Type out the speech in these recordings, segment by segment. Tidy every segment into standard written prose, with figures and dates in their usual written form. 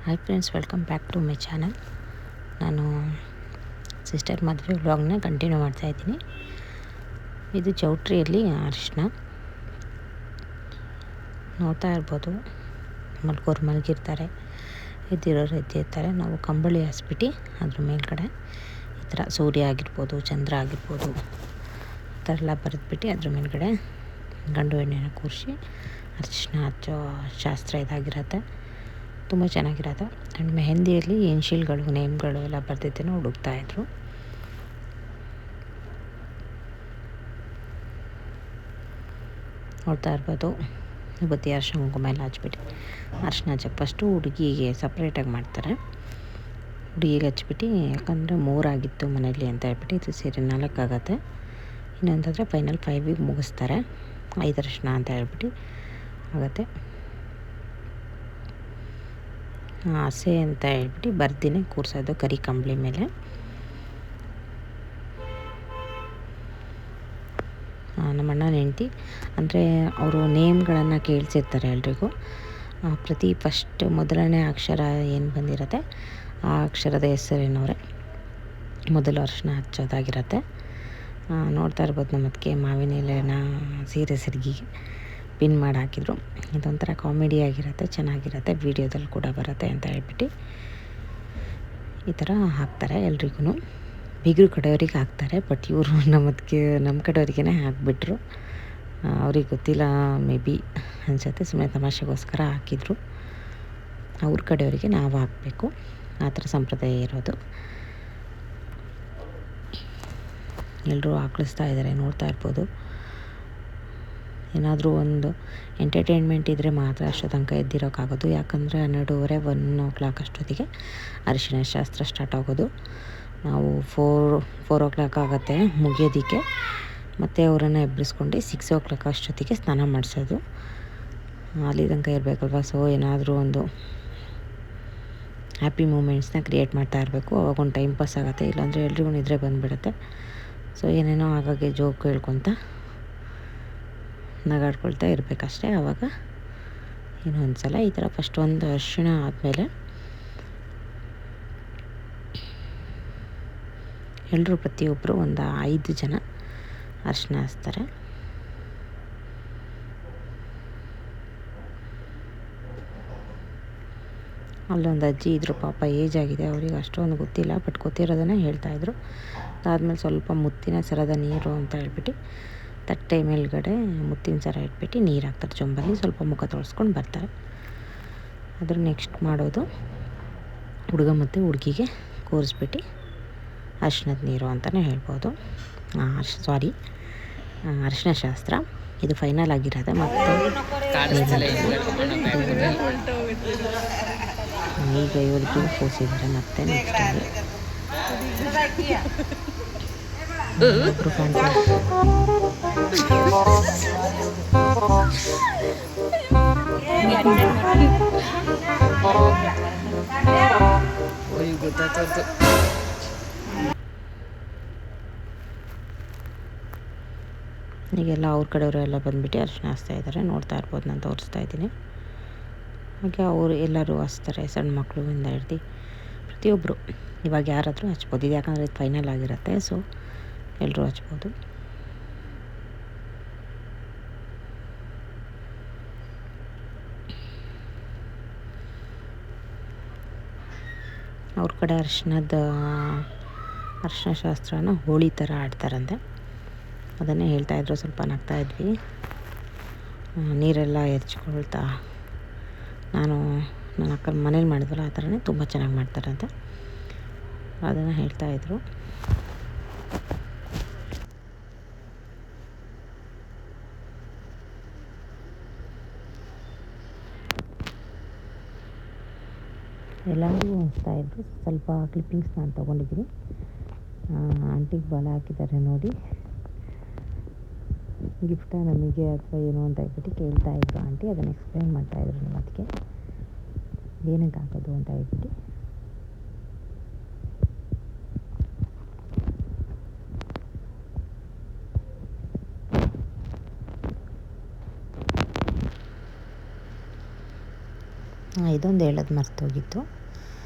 Hi friends, welcome back to my channel. ನಾನು sister ಮದುವೆ ವ್ಲಾಗ್ನ ಕಂಟಿನ್ಯೂ ಮಾಡ್ತಾಯಿದ್ದೀನಿ. ಇದು ಚೌಟ್ರಿಯಲ್ಲಿ ಅರಿಶಿನ ನೋಡ್ತಾ ಇರ್ಬೋದು. ಮಲ್ಗೋರು ಮಲಗಿರ್ತಾರೆ, ಎದ್ದಿರೋರು ಎದ್ದಿರ್ತಾರೆ. ನಾವು ಕಂಬಳಿ ಹಾಸ್ಬಿಟ್ಟು ಅದ್ರ ಮೇಲ್ಗಡೆ ಈ ಥರ ಸೂರ್ಯ ಆಗಿರ್ಬೋದು, ಚಂದ್ರ ಆಗಿರ್ಬೋದು, ಈ ಥರ ಎಲ್ಲ ಬರೆದ್ಬಿಟ್ಟು ಅದ್ರ ಮೇಲ್ಗಡೆ ಗಂಡು ಹೆಣ್ಣೆನ ಕೂರಿಸಿ ಅರಿಶಿನ ಹಚ್ಚೋ ಶಾಸ್ತ್ರ ಇದಾಗಿರುತ್ತೆ. ತುಂಬ ಚೆನ್ನಾಗಿರೋದು. ಆ್ಯಂಡ್ ಮೆಹಂದಿಯಲ್ಲಿ ಇನ್ಶಿಲ್ಗಳು, ನೇಮ್ಗಳು ಎಲ್ಲ ಬರ್ದಿದ್ದೇನೆ ಹುಡುಕ್ತಾಯಿದ್ರು. ನೋಡ್ತಾ ಇರ್ಬೋದು. ಬತ್ತಿ ಅರಿಶಿನ ಕುಂಕುಮ ಎಲ್ಲ ಹಚ್ಬಿಟ್ಟು ಅರಿಶಿನ ಹಚ್ಚಕ್ಕೆ ಫಸ್ಟು ಹುಡುಗಿಗೆ ಸಪ್ರೇಟಾಗಿ ಮಾಡ್ತಾರೆ. ಹುಡುಗಿಗೆ ಹಚ್ಬಿಟ್ಟು, ಯಾಕಂದರೆ 3 ಆಗಿತ್ತು ಮನೇಲಿ ಅಂತ ಹೇಳ್ಬಿಟ್ಟು ಇದು ಸೇರಿ 4 ಆಗುತ್ತೆ. ಇನ್ನೊಂದಾದರೆ ಫೈನಲ್ 5ಗೆ ಮುಗಿಸ್ತಾರೆ. 5 ಅರಿಶಿನ ಅಂತ ಹೇಳ್ಬಿಟ್ಟು ಆಗುತ್ತೆ. ಆಸೆ ಅಂತ ಹೇಳ್ಬಿಟ್ಟು ಬರ್ದಿನೇ ಕೂರಿಸೋದು ಕರಿ ಕಂಬಳಿ ಮೇಲೆ. ನಮ್ಮ ಅಣ್ಣನ ಹೆಂಡ್ತಿ ಅಂದರೆ ಅವರು ನೇಮ್ಗಳನ್ನು ಕೇಳಿಸಿರ್ತಾರೆ ಎಲ್ರಿಗೂ. ಪ್ರತಿ ಫಸ್ಟ್ ಮೊದಲನೇ ಅಕ್ಷರ ಏನು ಬಂದಿರುತ್ತೆ ಆ ಅಕ್ಷರದ ಹೆಸರೇನವ್ರೆ ಮೊದಲು ಅರಿಶಿನ ಹಚ್ಚೋದಾಗಿರುತ್ತೆ. ನೋಡ್ತಾ ಇರ್ಬೋದು, ನಮ್ಮ ಅದಕ್ಕೆ ಮಾವಿನ ಎಲೆನ ಸೀರೆ ಸೆರಗಿಗೆ ಪಿನ್ ಮಾಡಿ ಹಾಕಿದ್ರು. ಇದೊಂಥರ ಕಾಮಿಡಿ ಆಗಿರುತ್ತೆ, ಚೆನ್ನಾಗಿರುತ್ತೆ, ವೀಡಿಯೋದಲ್ಲಿ ಕೂಡ ಬರುತ್ತೆ ಅಂತ ಹೇಳ್ಬಿಟ್ಟು ಈ ಥರ ಹಾಕ್ತಾರೆ ಎಲ್ರಿಗೂ. ಬೀಗರು ಕಡೆಯವ್ರಿಗೆ ಹಾಕ್ತಾರೆ, ಬಟ್ ಇವರು ನಮ್ಮ ಕಡೆಯವ್ರಿಗೇ ಹಾಕ್ಬಿಟ್ರು. ಅವ್ರಿಗೆ ಗೊತ್ತಿಲ್ಲ ಮೇ ಬಿ ಅನಿಸುತ್ತೆ, ಸುಮ್ಮನೆ ತಮಾಷೆಗೋಸ್ಕರ ಹಾಕಿದ್ರು. ಅವ್ರ ಕಡೆಯವರಿಗೆ ನಾವು ಹಾಕಬೇಕು, ಆ ಥರ ಸಂಪ್ರದಾಯ ಇರೋದು. ಎಲ್ಲರೂ ಹಾಕಿಸ್ತಾ ಇದ್ದಾರೆ, ನೋಡ್ತಾ ಇರ್ಬೋದು. ಏನಾದರೂ ಒಂದು ಎಂಟರ್ಟೈನ್ಮೆಂಟ್ ಇದ್ದರೆ ಮಾತ್ರ ಅಷ್ಟೋ ತನಕ ಎದ್ದಿರೋಕ್ಕಾಗೋದು. ಯಾಕಂದರೆ 12:30 1 o'clock ಅಷ್ಟೊತ್ತಿಗೆ ಅರಿಶಿನ ಶಾಸ್ತ್ರ ಸ್ಟಾರ್ಟ್ ಆಗೋದು. ನಾವು 4 o'clock ಆಗುತ್ತೆ ಮುಗಿಯೋದಕ್ಕೆ. ಮತ್ತು ಅವರನ್ನು ಎಬ್ಬರಿಸ್ಕೊಂಡು 6 o'clock ಅಷ್ಟೊತ್ತಿಗೆ ಸ್ನಾನ ಮಾಡಿಸೋದು. ಅಲ್ಲಿ ತನಕ ಇರಬೇಕಲ್ವ. ಸೊ ಏನಾದರೂ ಒಂದು ಹ್ಯಾಪಿ ಮೂಮೆಂಟ್ಸ್ನ ಕ್ರಿಯೇಟ್ ಮಾಡ್ತಾ ಇರಬೇಕು. ಅವಾಗ ಒಂದು ಟೈಮ್ ಪಾಸ್ ಆಗುತ್ತೆ. ಇಲ್ಲಾಂದರೆ ಎಲ್ರಿಗೂ ನಿದ್ರೆ ಬಂದುಬಿಡುತ್ತೆ. ಸೊ ಏನೇನೋ ಹಾಗಾಗಿ ಜೋಕ್ ಹೇಳ್ಕೊತ ನಗಾಡ್ಕೊಳ್ತಾ ಇರಬೇಕಷ್ಟೇ. ಆವಾಗ ಇನ್ನೊಂದು ಸಲ ಈ ಥರ ಫಸ್ಟ್ ಒಂದು ಅರಿಶಿಣ ಆದಮೇಲೆ ಎಲ್ಲರೂ ಪ್ರತಿಯೊಬ್ಬರು ಒಂದು 5 ಜನ ಅರಿಶಿನ ಹಚ್ತಾರೆ. ಅಲ್ಲೊಂದು ಅಜ್ಜಿ ಇದ್ದರು, ಪಾಪ ಏಜ್ ಆಗಿದೆ ಅವರಿಗೆ, ಅಷ್ಟೊಂದು ಗೊತ್ತಿಲ್ಲ, ಬಟ್ ಗೊತ್ತಿರೋದನ್ನೇ ಹೇಳ್ತಾಯಿದ್ರು. ಅದಾದಮೇಲೆ ಸ್ವಲ್ಪ ಮುತ್ತಿನ ಸರದ ನೀರು ಅಂತ ಹೇಳ್ಬಿಟ್ಟು ತಟ್ಟೆ ಮೇಲ್ಗಡೆ ಮುತ್ತಿನ ಸರ ಇಟ್ಬಿಟ್ಟು ನೀರು ಹಾಕ್ತಾರೆ ಚೊಂಬಲ್ಲಿ, ಸ್ವಲ್ಪ ಮುಖ ತೊಳ್ಸ್ಕೊಂಡು ಬರ್ತಾರೆ. ಅದ್ರ ನೆಕ್ಸ್ಟ್ ಮಾಡೋದು ಹುಡುಗ ಮತ್ತು ಹುಡುಗಿಗೆ ಕೂರಿಸ್ಬಿಟ್ಟು ಅರಿಶಿನದ ನೀರು ಅಂತಲೇ ಹೇಳ್ಬೋದು. ಅರಿಶಿನ ಶಾಸ್ತ್ರ ಇದು ಫೈನಲ್ ಆಗಿರೋದೆ. ಮತ್ತು ಈಗ ಇವಳಿಗೆ ಕೂರಿಸಿದ್ದಾರೆ. ಮತ್ತೆ ನೆಕ್ಸ್ಟ್ ಒಬ್ಬರು ಗೊತ್ತಾಯ್ತು. ಈಗೆಲ್ಲ ಅವ್ರ ಕಡೆಯವರು ಎಲ್ಲ ಬಂದುಬಿಟ್ಟು ಅರಿಶಿನ ಹಚ್ತಾ ಇದ್ದಾರೆ. ನೋಡ್ತಾ ಇರ್ಬೋದು, ನಾನು ತೋರಿಸ್ತಾ ಇದ್ದೀನಿ. ಹಾಗೆ ಅವರು ಎಲ್ಲರೂ ಹಚ್ತಾರೆ, ಸಣ್ಣ ಮಕ್ಕಳಿಂದ ಹಿಡ್ದು ಪ್ರತಿಯೊಬ್ಬರು. ಇವಾಗ ಯಾರಾದರೂ ಹಚ್ಬೋದು, ಇದು ಯಾಕಂದರೆ ಇದು ಫೈನಲ್ ಆಗಿರುತ್ತೆ. ಸೊ ಎಲ್ಲರೂ ಹಚ್ಬೋದು. ಅವ್ರ ಕಡೆ ಅರಿಶಿನ ಶಾಸ್ತ್ರನ ಹೋಳಿ ಥರ ಆಡ್ತಾರಂತೆ. ಅದನ್ನೇ ಹೇಳ್ತಾಯಿದ್ರು, ಸ್ವಲ್ಪ ನಗ್ತಾಯಿದ್ವಿ. ನೀರೆಲ್ಲ ಎರ್ಚ್ಕೊಳ್ತಾ, ನನ್ನ ಅಕ್ಕನ ಮನೇಲಿ ಮಾಡಿದ್ವಲ್ಲ ಆ ಥರನೇ ತುಂಬ ಚೆನ್ನಾಗಿ ಮಾಡ್ತಾರಂತೆ, ಅದನ್ನು ಹೇಳ್ತಾಯಿದ್ರು. ಎಲ್ಲರಿಗೂ ಹಚ್ತಾಯಿದ್ರು. ಸ್ವಲ್ಪ ಕ್ಲಿಪ್ಪಿಂಗ್ಸ್ ನಾನು ತೊಗೊಂಡಿದ್ದೀನಿ. ಆಂಟಿಗೆ ಬಲ ಹಾಕಿದ್ದಾರೆ ನೋಡಿ, ಗಿಫ್ಟ ನಮಗೆ ಅಥವಾ ಏನು ಅಂತ ಹೇಳ್ಬಿಟ್ಟು ಕೇಳ್ತಾಯಿದ್ರು ಆಂಟಿ. ಅದನ್ನು ಎಕ್ಸ್ಪ್ಲೈನ್ ಮಾಡ್ತಾಯಿದ್ರು ನಮ್ಮ ಅದಕ್ಕೆ ಏನಕ್ಕೆ ಹಾಕೋದು ಅಂತ ಹೇಳ್ಬಿಟ್ಟು. ಇದೊಂದು ಹೇಳೋದು ಮರ್ತೋಗಿತ್ತು.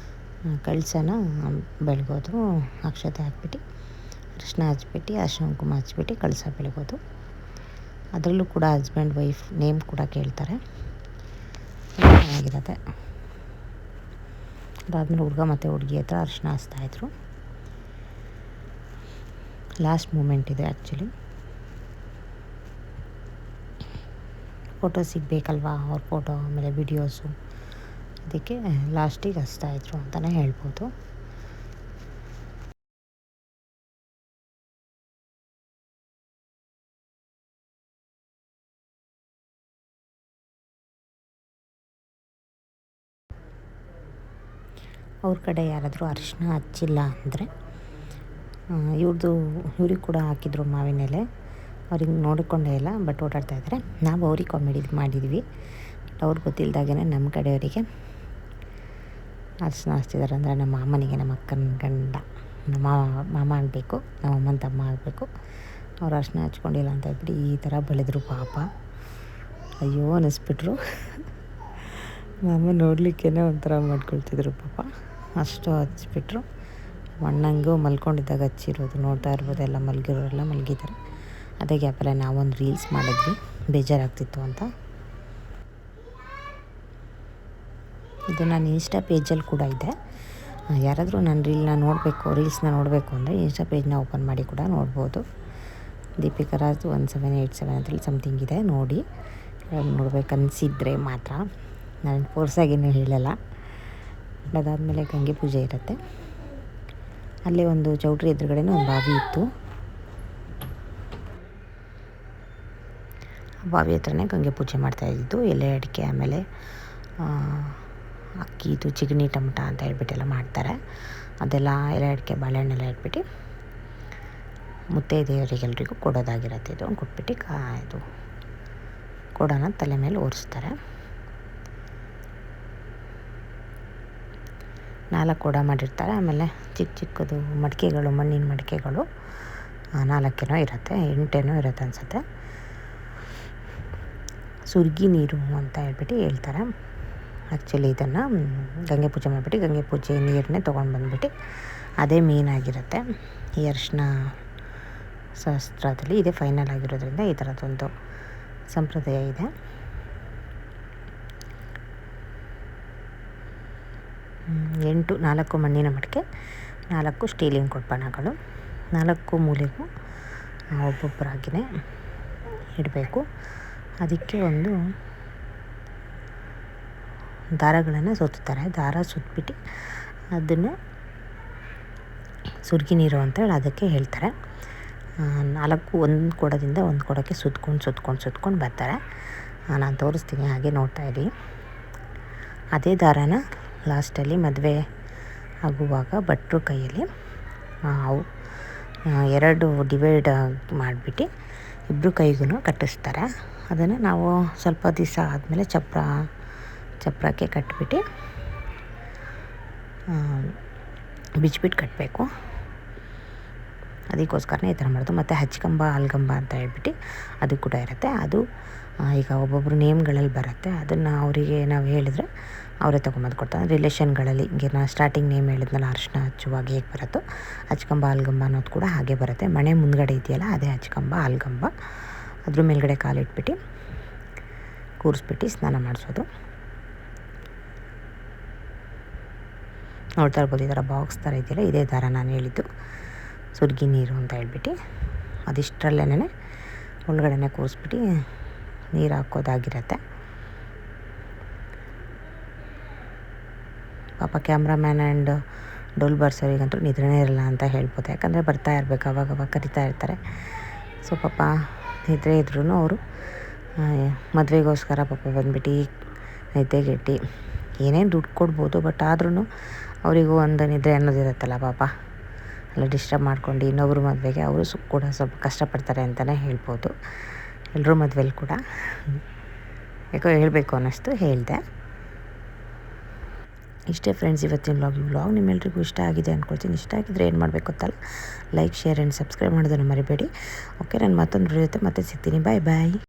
ಕಳಸನ ಬೆಳಗೋದು, ಅಕ್ಷತೆ ಹಾಕ್ಬಿಟ್ಟು ಅರಿಶಿನ ಹಚ್ಬಿಟ್ಟು ಅರಿಶಿನ ಕುಂಕುಮ ಹಚ್ಬಿಟ್ಟು ಕಳಸ ಬೆಳಗೋದು. ಅದರಲ್ಲೂ ಕೂಡ ಹಸ್ಬೆಂಡ್ ವೈಫ್ ನೇಮ್ ಕೂಡ ಕೇಳ್ತಾರೆ, ಚೆನ್ನಾಗಿರುತ್ತೆ. ಅದಾದಮೇಲೆ ಹುಡುಗ ಮತ್ತು ಹುಡುಗಿ ಹತ್ರ ಅರಿಶಿನ ಹಚ್ತಾಯಿದ್ರು. ಲಾಸ್ಟ್ ಮೂಮೆಂಟ್ ಇದೆ ಆ್ಯಕ್ಚುಲಿ. ಫೋಟೋ ಸಿಗಬೇಕಲ್ವಾ, ಅವ್ರ ಫೋಟೋ ಆಮೇಲೆ ವಿಡಿಯೋಸು, ಅದಕ್ಕೆ ಲಾಸ್ಟಿಗೆ ಹಚ್ತಾಯಿದ್ರು ಅಂತಲೇ ಹೇಳ್ಬೋದು. ಅವ್ರ ಕಡೆ ಯಾರಾದರೂ ಅರಿಶಿನ ಹಚ್ಚಿಲ್ಲ ಅಂದರೆ ಇವ್ರಿಗೆ ಕೂಡ ಹಾಕಿದ್ರು ಮಾವಿನ ಎಲೆ. ಅವ್ರಿಗೆ ನೋಡಿಕೊಂಡೇ ಇಲ್ಲ, ಬಟ್ ಓಡಾಡ್ತಾಯಿದ್ದಾರೆ. ನಾವು ಅವ್ರಿಗೆ ಕಾಮಿಡಿ ಮಾಡಿದ್ವಿ, ಬಟ್ ಅವ್ರಿಗೆ ಗೊತ್ತಿಲ್ಲದಾಗೇ ನಮ್ಮ ಕಡೆಯವರಿಗೆ ಅರಿಶಿನ ಹಚ್ತಿದ್ದಾರೆ. ಅಂದರೆ ನಮ್ಮ ಮಾಮನಿಗೆ, ನಮ್ಮ ಅಕ್ಕನ ಗಂಡ, ನಮ್ಮ ಮಾಮ ಆಗಬೇಕು, ನಮ್ಮ ಅಮ್ಮನ ತಮ್ಮ ಆಗಬೇಕು. ಅವ್ರು ಅರಿಶಿನ ಹಚ್ಕೊಂಡಿಲ್ಲ ಅಂತ ಹೇಳ್ಬಿಟ್ಟು ಈ ಥರ ಬೆಳೆದ್ರು ಪಾಪ. ಅಯ್ಯೋ ಅನ್ನಿಸ್ಬಿಟ್ರು. ಮಾಮ ನೋಡಲಿಕ್ಕೇ ಒಂಥರ ಮಾಡ್ಕೊಳ್ತಿದ್ರು ಪಾಪ. ಅಷ್ಟು ಹಚ್ಬಿಟ್ರು. ಅಣ್ಣಂಗೂ ಮಲ್ಕೊಂಡಿದ್ದಾಗ ಹಚ್ಚಿರೋದು ನೋಡ್ತಾ ಇರ್ಬೋದು, ಎಲ್ಲ ಮಲಗಿರೋರೆಲ್ಲ ಮಲಗಿದ್ದಾರೆ. ಅದೇ ಗ್ಯಾಪಲ್ಲೇ ನಾವೊಂದು ರೀಲ್ಸ್ ಮಾಡಿದ್ವಿ, ಬೇಜಾರಾಗ್ತಿತ್ತು ಅಂತ. ಇದು ನನ್ನ ಇನ್ಸ್ಟಾ ಪೇಜಲ್ಲಿ ಕೂಡ ಇದೆ. ಯಾರಾದರೂ ನನ್ನ ರೀಲ್ಸ್ನ ನೋಡಬೇಕು ಅಂದರೆ ಇನ್ಸ್ಟಾ ಪೇಜ್ನ ಓಪನ್ ಮಾಡಿ ಕೂಡ ನೋಡ್ಬೋದು. ದೀಪಿಕಾ ರಾಜ್ 1787 ಅಂತೇಳಿ ಸಮಥಿಂಗ್ ಇದೆ, ನೋಡಿ. ನೋಡ್ಬೇಕನ್ಸಿದ್ರೆ ಮಾತ್ರ, ನಾನು ಫೋರ್ಸಾಗೇನು ಹೇಳಲ್ಲ. ಅದಾದಮೇಲೆ ಗಂಗೆ ಪೂಜೆ ಇರುತ್ತೆ. ಅಲ್ಲೇ ಒಂದು ಚೌಟ್ರಿ ಎದುರುಗಡೆನೂ ಒಂದು ಬಾವಿ ಇತ್ತು. ಆ ಬಾವಿ ಹತ್ರನೇ ಗಂಗೆ ಪೂಜೆ ಮಾಡ್ತಾಯಿದ್ದು. ಎಲೆ ಅಡಿಕೆ, ಆಮೇಲೆ ಅಕ್ಕಿದು ಚಿಗಣಿ ಟಮಟ ಅಂತ ಹೇಳ್ಬಿಟ್ಟೆಲ್ಲ ಮಾಡ್ತಾರೆ. ಅದೆಲ್ಲ ಎಲೆ ಅಡಿಕೆ, ಬಾಳೆಹಣ್ಣೆಲ್ಲ ಇಟ್ಬಿಟ್ಟು ಮುತ್ತೈದೆಯರಿಗೆಲ್ರಿಗೂ ಕೊಡೋದಾಗಿರುತ್ತೆ. ಇದು ಕೊಟ್ಬಿಟ್ಟು ಇದು ಕೊಡೋನ ತಲೆ ಮೇಲೆ ಒರೆಸ್ತಾರೆ. 4 ಕೊಡ ಮಾಡಿರ್ತಾರೆ. ಆಮೇಲೆ ಚಿಕ್ಕ ಚಿಕ್ಕದು ಮಡಿಕೆಗಳು, ಮಣ್ಣಿನ ಮಡಿಕೆಗಳು 4 ಇರುತ್ತೆ, 8 ಇರುತ್ತೆ ಅನಿಸುತ್ತೆ. ಸುರ್ಗಿ ನೀರು ಅಂತ ಹೇಳ್ಬಿಟ್ಟು ಹೇಳ್ತಾರೆ. ಆ್ಯಕ್ಚುಲಿ ಇದನ್ನು ಗಂಗೆ ಪೂಜೆ ಮಾಡಿಬಿಟ್ಟು ಗಂಗೆ ಪೂಜೆ ನೀರನ್ನೇ ತೊಗೊಂಡು ಬಂದುಬಿಟ್ಟು ಅದೇ ಮೇನಾಗಿರುತ್ತೆ. ಈ ಅರಿಶಿನ ಶಾಸ್ತ್ರದಲ್ಲಿ ಇದೇ ಫೈನಲ್ ಆಗಿರೋದ್ರಿಂದ ಈ ಥರದ್ದೊಂದು ಸಂಪ್ರದಾಯ ಇದೆ. 4 ಮಣ್ಣಿನ ಮಡಿಕೆ, 4 ಸ್ಟೀಲಿನ ಕೊಡ್ಬಣ್ಣಗಳು, 4 ಮೂಲೆಗೂ ಒಬ್ಬೊಬ್ಬರಾಗಿಯೇ ಇಡಬೇಕು. ಅದಕ್ಕೆ ಒಂದು ದಾರಗಳನ್ನು ಸುತ್ತಾರೆ. ದಾರ ಸುತ್ತಬಿಟ್ಟು ಅದನ್ನು ಸುರ್ಗಿ ನೀರು ಅಂತೇಳಿ ಅದಕ್ಕೆ ಹೇಳ್ತಾರೆ. 4 ಒಂದು ಕೊಡದಿಂದ ಒಂದು ಕೊಡಕ್ಕೆ ಸುತ್ಕೊಂಡು ಬರ್ತಾರೆ. ನಾನು ತೋರಿಸ್ತೀನಿ, ಹಾಗೆ ನೋಡ್ತಾ ಇರಿ. ಅದೇ ದಾರನ ಲಾಸ್ಟಲ್ಲಿ ಮದುವೆ ಆಗುವಾಗ ಭಟ್ರು ಕೈಯಲ್ಲಿ 2 ಡಿವೈಡ್ ಮಾಡಿಬಿಟ್ಟು ಇಬ್ಬರು ಕೈಗೂ ಕಟ್ಟಿಸ್ತಾರೆ. ಅದನ್ನು ನಾವು ಸ್ವಲ್ಪ ದಿವಸ ಆದಮೇಲೆ ಚಪ್ರಕ್ಕೆ ಕಟ್ಬಿಟ್ಟು ಬಿಚ್ಚಿಬಿಟ್ಟು ಕಟ್ಟಬೇಕು. ಅದಕ್ಕೋಸ್ಕರನೇ ಈ ಥರ ಮಾಡೋದು. ಮತ್ತು ಹಚ್ಕಂಬ ಹಲ್ಗಂಬ ಅಂತ ಹೇಳ್ಬಿಟ್ಟು ಅದು ಕೂಡ ಇರುತ್ತೆ. ಅದು ಈಗ ಒಬ್ಬೊಬ್ಬರು ನೇಮ್ಗಳಲ್ಲಿ ಬರುತ್ತೆ. ಅದನ್ನು ಅವರಿಗೆ ನಾವು ಹೇಳಿದ್ರೆ ಅವರೇ ತೊಗೊಂಬಂದು ಕೊಡ್ತಾರೆ. ರಿಲೇಷನ್ಗಳಲ್ಲಿ ಈಗ ನಾನು ಸ್ಟಾರ್ಟಿಂಗ್ ನೇಮ್ ಹೇಳಿದ್ನಲ್ಲ, ಅರಿಶಿನ ಹಚ್ಚುವಾಗ ಹೇಗೆ ಬರುತ್ತೋ ಹಚ್ಕಂಬ ಹಲ್ಗಂಬ ಅನ್ನೋದು ಕೂಡ ಹಾಗೆ ಬರುತ್ತೆ. ಮನೆ ಮುಂದ್ಗಡೆ ಇದೆಯಲ್ಲ, ಅದೇ ಹಚ್ಕಂಬ ಹಲ್ಗಂಬ. ಅದ್ರ ಮೇಲ್ಗಡೆ ಕಾಲಿಟ್ಬಿಟ್ಟು ಕೂರಿಸ್ಬಿಟ್ಟು ಸ್ನಾನ ಮಾಡಿಸೋದು. ನೋಡ್ತಾ ಇರ್ಬೋದು, ಈ ಥರ ಬಾಕ್ಸ್ ಥರ ಇದೆಯಲ್ಲ, ಇದೇ ಥರ ನಾನು ಹೇಳಿದ್ದು ಸುರ್ಗಿ ನೀರು ಅಂತ ಹೇಳ್ಬಿಟ್ಟು ಅದಿಷ್ಟರಲ್ಲೇ ಒಳಗಡೆ ಕೂರಿಸ್ಬಿಟ್ಟು ನೀರು ಹಾಕೋದಾಗಿರುತ್ತೆ. ಪಾಪ ಕ್ಯಾಮ್ರಾಮ್ಯಾನ್ ಆ್ಯಂಡ್ ಡೋಲ್ ಬಾರ್ಸೋರಿಗಂತೂ ನಿದ್ರೆನೇ ಇರಲ್ಲ ಅಂತ ಹೇಳ್ಬೋದು. ಯಾಕಂದರೆ ಬರ್ತಾ ಇರಬೇಕು, ಅವಾಗವಾಗ ಕರಿತಾ ಇರ್ತಾರೆ. ಸೊ ಪಾಪ ನಿದ್ರೆ ಇದ್ರೂ ಅವರು ಮದುವೆಗೋಸ್ಕರ ಪಾಪ ಬಂದುಬಿಟ್ಟು ನಿದ್ದೆಗೆಟ್ಟು ಏನೇನು ದುಡ್ಡು ಕೊಡ್ಬೋದು, ಬಟ್ ಆದ್ರೂ ಅವರಿಗೂ ಒಂದು ನಿದ್ರೆ ಅನ್ನೋದಿರುತ್ತಲ್ಲ ಪಾಪ, ಎಲ್ಲ ಡಿಸ್ಟರ್ಬ್ ಮಾಡ್ಕೊಂಡು ಇನ್ನೊಬ್ಬರು ಮದುವೆಗೆ ಅವರು ಕೂಡ ಸ್ವಲ್ಪ ಕಷ್ಟಪಡ್ತಾರೆ ಅಂತಲೇ ಹೇಳ್ಬೋದು. ಎಲ್ಲರೂ ಮದುವೆಲಿ ಕೂಡ ಯಾಕೋ ಹೇಳಬೇಕು ಅನ್ನಿಸ್ತು, ಹೇಳಿದೆ. ಇಷ್ಟೇ ಫ್ರೆಂಡ್ಸ್ ಇವತ್ತಿನ ವ್ಲಾಗ್ ನಿಮ್ಮೆಲ್ರಿಗೂ ಇಷ್ಟ ಆಗಿದೆ ಅಂದ್ಕೊಳ್ತೀನಿ. ಇಷ್ಟ ಆಗಿದ್ದರೆ ಏನು ಮಾಡಬೇಕು ಗೊತ್ತಲ್ಲ, ಲೈಕ್, ಶೇರ್ ಆ್ಯಂಡ್ ಸಬ್ಸ್ಕ್ರೈಬ್ ಮಾಡೋದನ್ನು ಮರಿಬೇಡಿ. ಓಕೆ, ನಾನು ಮತ್ತೊಂದು ಜೊತೆ ಮತ್ತೆ ಸಿಗ್ತೀನಿ. ಬಾಯ್ ಬಾಯ್.